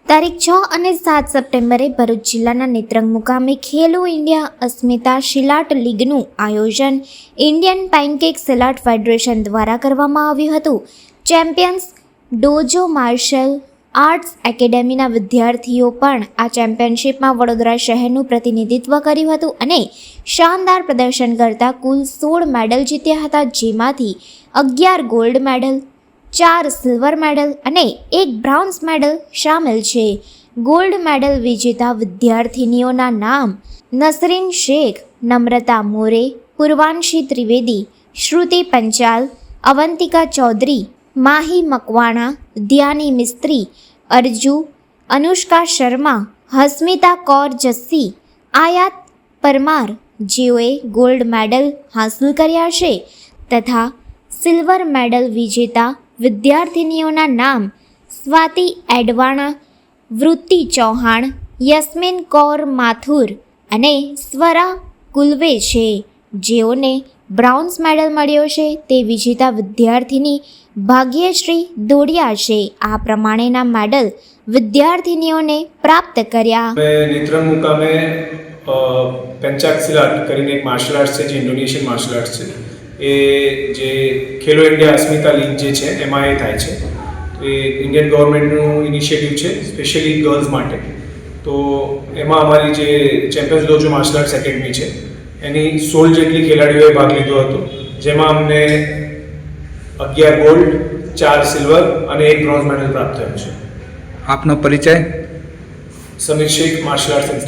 તારીખ 6 અને 7 સપ્ટેમ્બરે ભરૂચ જિલ્લાના નેત્રંગ મુકામે ખેલો ઇન્ડિયા અસ્મિતા શિલાટ લીગનું આયોજન ઇન્ડિયન પેનકેક સિલાટ ફેડરેશન દ્વારા કરવામાં આવ્યું હતું. ચેમ્પિયન્સ ડોજો માર્શલ આર્ટ્સ એકેડેમીના વિદ્યાર્થીઓ પણ આ ચેમ્પિયનશિપમાં વડોદરા શહેરનું પ્રતિનિધિત્વ કર્યું હતું અને શાનદાર પ્રદર્શન કરતા કુલ 16 મેડલ જીત્યા હતા, જેમાંથી 11 ગોલ્ડ મેડલ, 4 સિલ્વર મેડલ અને 1 બ્રોન્ઝ મેડલ સામેલ છે. ગોલ્ડ મેડલ વિજેતા વિદ્યાર્થિનીઓના નામ નસરીન શેખ, નમ્રતા મોરે, પૂર્વાંશી ત્રિવેદી, શ્રુતિ પંચાલ, અવંતિકા ચૌધરી, માહી મકવાણા, ધ્યાની મિસ્ત્રી, અરજુ, અનુષ્કા શર્મા, હસ્મિતા કૌર જસ્સી, આયાત પરમાર જેઓએ ગોલ્ડ મેડલ હાંસલ કર્યા છે તથા સિલ્વર મેડલ વિજેતા વિદ્યાર્થિનીઓના નામ સ્વાતિ એડવાણા, વૃત્તિ ચૌહાણ, યસ્મીન કૌર માથુર અને સ્વરા કુલવે છે. જેઓને બ્રોન્ઝ મેડલ મળ્યો છે તે વિજેતા વિદ્યાર્થિની ભાગ્યશ્રી દોડિયા છે. આ પ્રમાણેના મેડલ વિદ્યાર્થિનીઓને પ્રાપ્ત કર્યા. નેત્રંગ મુકામે પેન્ચાક સિલાટ કરીને એક માર્શલ આર્ટ્સ છે, જે ઇન્ડોનેશિયન માર્શલ આર્ટ્સ છે. એ જે ખેલો ઇન્ડિયા અસ્મિતા લીગ જે છે એમાં એ થાય છે. તો એ ઇન્ડિયન ગવર્મેન્ટનું ઇનિશિયેટિવ છે, સ્પેશિયલી ગર્લ્સ માટે. તો એમાં અમારી જે champions dojo martial arts academy છે એની 16 જેટલી ખેલાડીઓએ ભાગ લીધો હતો, જેમાં અમને 11 ગોલ્ડ, 4 સિલ્વર અને 1 બ્રોન્ઝ મેડલ પ્રાપ્ત થયો છે. આપનો પરિચય? Samir Shaikh, martial arts instructor.